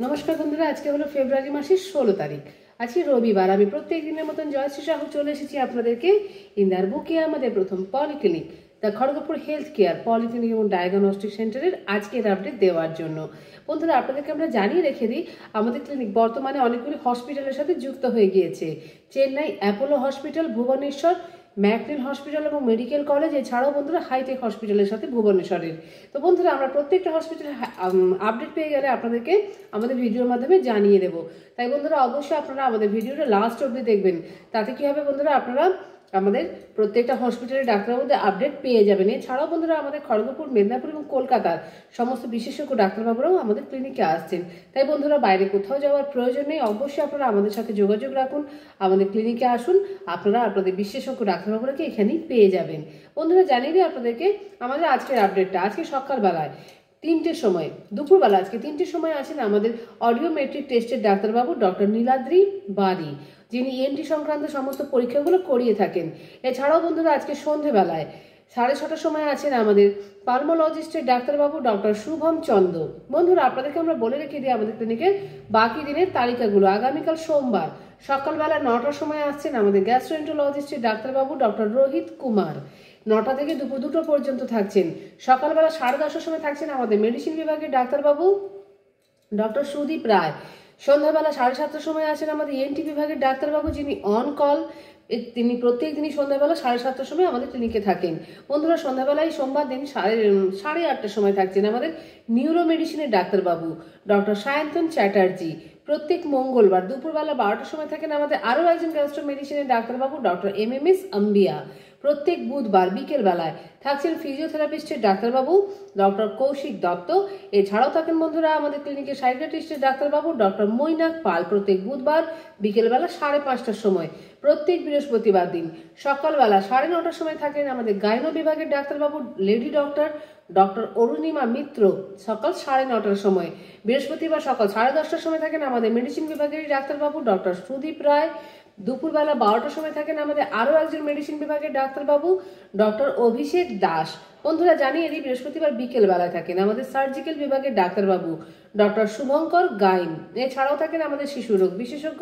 নমস্কার বন্ধুরা, আজকে হলো ফেব্রুয়ারি মাসের 16 তারিখ। আজকে রবিবার। আমি প্রত্যেক দিনের মতন জয়শ্রী সাহু চলে এসেছি আপনাদেরকে ইন্দার বুকে আমাদের প্রথম polyclinic the Kharagpur health care polyclinic এবং ডায়াগনস্টিক সেন্টারের আজকের আপডেট দেওয়ার জন্য। বন্ধুরা, আপনাদেরকে আমরা জানিয়ে রেখে দিই, আমাদের ক্লিনিক বর্তমানে অনেকগুলি হসপিটালের সাথে যুক্ত হয়ে গিয়েছে। Chennai Apollo hospital, Bhubaneswar McNeil hospital এবং মেডিকেল কলেজ, এছাড়াও বন্ধুরা হাইটেক হসপিটালের সাথে ভুবনেশ্বরের। তো বন্ধুরা, আমরা প্রত্যেকটা হসপিটালে আপডেট পেয়ে গেলে আপনাদেরকে আমাদের ভিডিওর মাধ্যমে জানিয়ে দেবো। তাই বন্ধুরা, অবশ্যই আপনারা আমাদের ভিডিওটা লাস্ট অবধি দেখবেন। তাতে কি হবে বন্ধুরা, আপনারা আমাদের প্রত্যেকটা হসপিটালের ডাক্তারবাবুদের আপডেট পেয়ে যাবেন। এছাড়াও বন্ধুরা, আমাদের খড়গপুর, মেদিনীপুর এবং কলকাতার সমস্ত বিশেষজ্ঞ ডাক্তারবাবুরাও আমাদের ক্লিনিকে আসছেন। তাই বন্ধুরা, বাইরে কোথাও যাওয়ার প্রয়োজন নেই। অবশ্যই আপনারা আমাদের সাথে যোগাযোগ রাখুন, আমাদের ক্লিনিকে আসুন। আপনারা আপনাদের বিশেষজ্ঞ ডাক্তারবাবুরাকে এখানেই পেয়ে যাবেন। বন্ধুরা, জানিয়ে দিই আপনাদেরকে আমাদের আজকের আপডেটটা। আজকে সকালবেলায় 3টের সময়, দুপুরবেলা আজকে 3টের সময় আছেন আমাদের অডিওমেট্রিক টেস্টের ডাক্তারবাবু ডক্টর নীলাদ্রি বারি, যিনি ENT সংক্রান্ত সমস্ত পরীক্ষাগুলো করিয়ে থাকেন। এছাড়াও বন্ধুরা, আজকে সন্ধেবেলায় 6:30টার সময় আছেন আমাদের পালমোলজিস্টের ডাক্তারবাবু ডক্টর শুভম চন্দ। বন্ধুরা, আপনাদেরকে আমরা বলে রেখে দিই আমাদের ক্লিনিকের বাকি দিনের তালিকাগুলো। আগামীকাল সোমবার সকালবেলা 9টার সময় আসছেন আমাদের গ্যাস্ট্রোএন্টারোলজিস্টের ডাক্তারবাবু ডক্টর রোহিত কুমার। 9টা থেকে দুপুর 2টো পর্যন্ত থাকছেন। সকালবেলা 10:30টার সময় থাকছেন আমাদের মেডিসিন বিভাগের ডাক্তারবাবু ডক্টর সুদীপ রায়। সন্ধ্যাবেলা 7:30টার সময় আছেন আমাদের ENT বিভাগের ডাক্তারবাবু, যিনি অন কল। তিনি প্রত্যেক দিনই সন্ধ্যাবেলা 7:30টার সময় আমাদের ক্লিনিকে থাকেন। বন্ধুরা, সন্ধ্যাবেলায় সোমবার দিন 8:30টার সময় থাকছেন আমাদের নিউরো মেডিসিনের ডাক্তারবাবু ডক্টর সায়ন্তন চ্যাটার্জি। প্রত্যেক মঙ্গলবার দুপুরবেলা 12টার সময় থাকেন আমাদের আরও একজন গ্যাস্ট্রো মেডিসিনের ডাক্তারবাবু ডক্টর MMS আম্বিয়া। প্রত্যেক বুধবার বিকেল বেলায় থাকছেন ফিজিওথেরাপিস্টের ডাক্তারবাবু ডক্টর কৌশিক দত্ত। এছাড়াও থাকেন বন্ধুরা আমাদের ক্লিনিকে সাইকিয়াট্রিস্টের ডাক্তারবাবু ডক্টর মৈনাক পাল। প্রত্যেক বুধবার বিকেলবেলা 5:30টার সময়। প্রত্যেক বৃহস্পতিবার দিন সকালবেলা 9:30টার সময় থাকেন আমাদের গাইনো বিভাগের ডাক্তারবাবু লেডি ডক্টর ডক্টর অরুণিমা মিত্র, সকাল 9:30টার সময়। বৃহস্পতিবার সকাল 10:30টার সময় থাকেন আমাদের মেডিসিন বিভাগের ডাক্তারবাবু ডক্টর সুদীপ রায়। দুপুরবেলা 12টার সময় থাকেন আমাদের আরও একজন মেডিসিন বিভাগের ডাক্তারবাবু ডক্টর অভিষেক দাস। বন্ধুরা, জানিয়ে দিই, বৃহস্পতিবার বিকেল বেলায় থাকেন আমাদের সার্জিক্যাল বিভাগের ডাক্তারবাবু ডক্টর শুভঙ্কর গাইন। এছাড়াও থাকেন আমাদের শিশু রোগ বিশেষজ্ঞ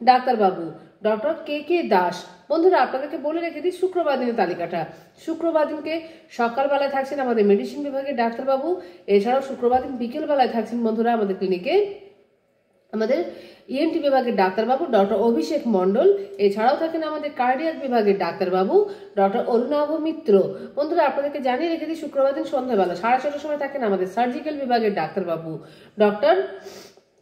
ডাক্তারবাবু ডক্টর KK দাস। বন্ধুরা, আপনাদেরকে বলে রেখে দিই শুক্রবার দিনের তালিকাটা। শুক্রবার দিনকে সকালবেলায় থাকছেন আমাদের মেডিসিন বিভাগের ডাক্তারবাবু। এছাড়াও শুক্রবার দিন বিকেল বেলায় থাকছেন বন্ধুরা আমাদের ক্লিনিকে আমাদের ENT বিভাগের ডাক্তারবাবু ডক্টর অভিষেক মণ্ডল। এছাড়াও থাকেন আমাদের কার্ডিয়াক বিভাগের ডাক্তারবাবু ডক্টর অরুণাভ মিত্র। বন্ধুরা, আপনাদেরকে জানিয়ে রেখে দিই, শুক্রবার দিন সন্ধ্যাবেলা 6:30টার সময় থাকেন আমাদের সার্জিক্যাল বিভাগের ডাক্তারবাবু ডক্টর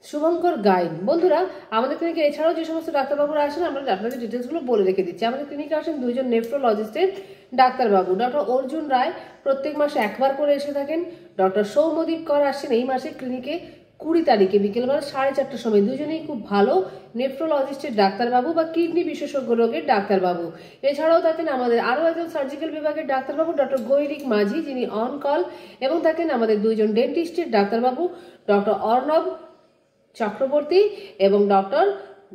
শুভঙ্কর গাইন। বন্ধুরা, আমাদের ক্লিনিকে এছাড়াও যে সমস্ত ডাক্তারবাবুরা আসেন আমরা আপনাদের ডিটেলসগুলো বলে রেখে দিচ্ছি। আমাদের ক্লিনিকে আসেন 2জন নেফ্রোলজিস্টের ডাক্তারবাবু ডক্টর অর্জুন রায়, প্রত্যেক মাসে একবার করে এসে থাকেন। ডক্টর সৌম্যদীপ কর আসছেন এই মাসে ক্লিনিকে 20 তারিখে বিকেলবেলা 4:30টার সময়। দুজনেই খুব ভালো নেফ্রোলজিস্টের ডাক্তারবাবু বা কিডনি বিশেষজ্ঞ রোগের ডাক্তারবাবু। এছাড়াও থাকেন আমাদের আরও একজন সার্জিক্যাল বিভাগের ডাক্তারবাবু ডক্টর গৈরিক মাঝি, যিনি অন কল। এবং থাকেন আমাদের 2জন ডেন্টিস্টের ডাক্তারবাবু ডক্টর অর্ণব চক্রবর্তী এবং ডক্টর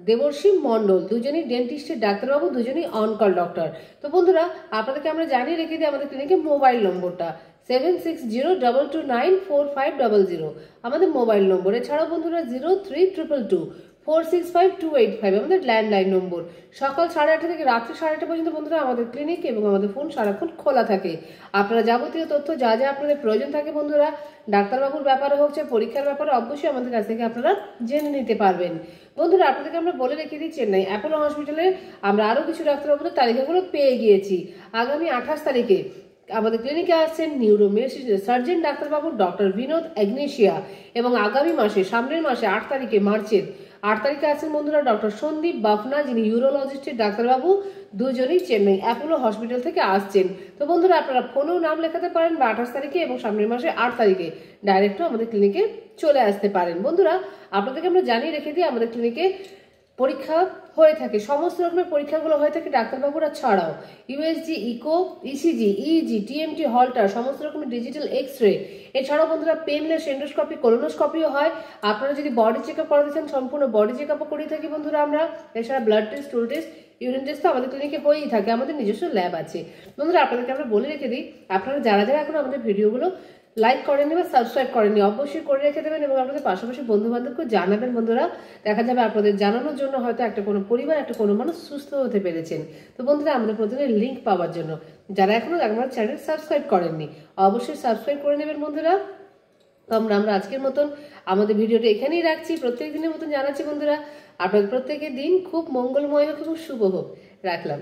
দেবর্ষী মণ্ডল। দুজনই ডেন্টিস্টের ডাক্তারবাবু, দুজনই অন কল ডক্টর। তো বন্ধুরা, আপনাদেরকে আমরা জানিয়ে রেখে দিই আমাদের ক্লিনিকের মোবাইল নম্বরটা 7602224500 আমাদের মোবাইল নম্বর। এছাড়াও বন্ধুরা 03222465 আমাদের ল্যান্ডলাইন নম্বর। সকাল 8:30 থেকে রাত্রি 8:30 পর্যন্ত বন্ধুরা আমাদের ক্লিনিক এবং আমাদের ফোন সারাক্ষণ খোলা থাকে। আপনারা যাবতীয় তথ্য যা যা আপনাদের প্রয়োজন থাকে বন্ধুরা, ডাক্তারবাবুর ব্যাপারে হোক চাই পরীক্ষার ব্যাপারে, অবশ্যই আমাদের কাছ থেকে আপনারা জেনে নিতে পারবেন। বন্ধুরা, আপনাদেরকে আমরা বলে রেখে দিই, চেন্নাই অ্যাপোলো হসপিটালে আমরা আরও কিছু ডাক্তারবাবুদের তালিকাগুলো পেয়ে গিয়েছি। আগামী 28 তারিখে আমাদের ক্লিনিকে আসছেন নিউরো সার্জন ডাক্তারবাবু ডক্টর বিনোদ অ্যাগনেশিয়া। এবং আগামী মাসে, সামনের মাসে 8 তারিখে, মার্চের 8 তারিখে আছেন বন্ধুরা ডক্টর সন্দীপ বাফনা, যিনি ইউরোলজিস্টের ডাক্তারবাবু। দুজনেই চেন্নাই অ্যাপোলো হসপিটাল থেকে আসছেন। তো বন্ধুরা, আপনারা ফোনেও নাম লেখাতে পারেন বা 28 তারিখে এবং সামনের মাসে 8 তারিখে ডাইরেক্টও আমাদের ক্লিনিকে চলে আসতে পারেন। বন্ধুরা, আপনাদেরকে আমরা জানিয়ে রেখে দিই আমাদের ক্লিনিকে পরীক্ষা হয়ে থাকে, সমস্ত রকমের পরীক্ষাগুলো হয়ে থাকে ডাক্তারবাবুরা ছাড়াও। USG, echo, ECG, EEG, TMT, Holter, সমস্ত রকমের ডিজিটাল এক্সরে। এছাড়াও বন্ধুরা পেনলেস এন্ডোস্কপি, কোলোনোস্কপিও হয়। আপনারা যদি বডি চেক আপ করাতে চান, সম্পূর্ণ বডি চেক আপও করিয়ে থাকি বন্ধুরা আমরা। এছাড়া blood test, স্টুল test, urine test তো আমাদের ক্লিনিকে হয়েই থাকে। আমাদের নিজস্ব ল্যাব আছে। বন্ধুরা, আপনাদেরকে আমরা বলে রেখে দিই, আপনারা যারা যারা এখন আমাদের ভিডিওগুলো লাইক করেনি বা সাবস্ক্রাইব করেনি অবশ্যই করে রেখে দেবেন এবং আপনাদের পাশাপাশি বন্ধু বান্ধবকে জানাবেন। বন্ধুরা দেখা যাবে আপনাদের জানানোর জন্য হয়তো একটা কোনো পরিবার একটা কোনো মানুষ সুস্থ হতে পেরেছেন। তো বন্ধুরা আমাদের প্রতিদিনের লিঙ্ক পাওয়ার জন্য যারা এখনো আমার চ্যানেল সাবস্ক্রাইব করেননি অবশ্যই সাবস্ক্রাইব করে নেবেন বন্ধুরা। তো আমরা আজকের মতন আমাদের ভিডিওটা এখানেই রাখছি। প্রত্যেক দিনের মতন জানাচ্ছি বন্ধুরা আপনাদের প্রত্যেকের দিন খুব মঙ্গলময় হোক এবং শুভ হোক। রাখলাম।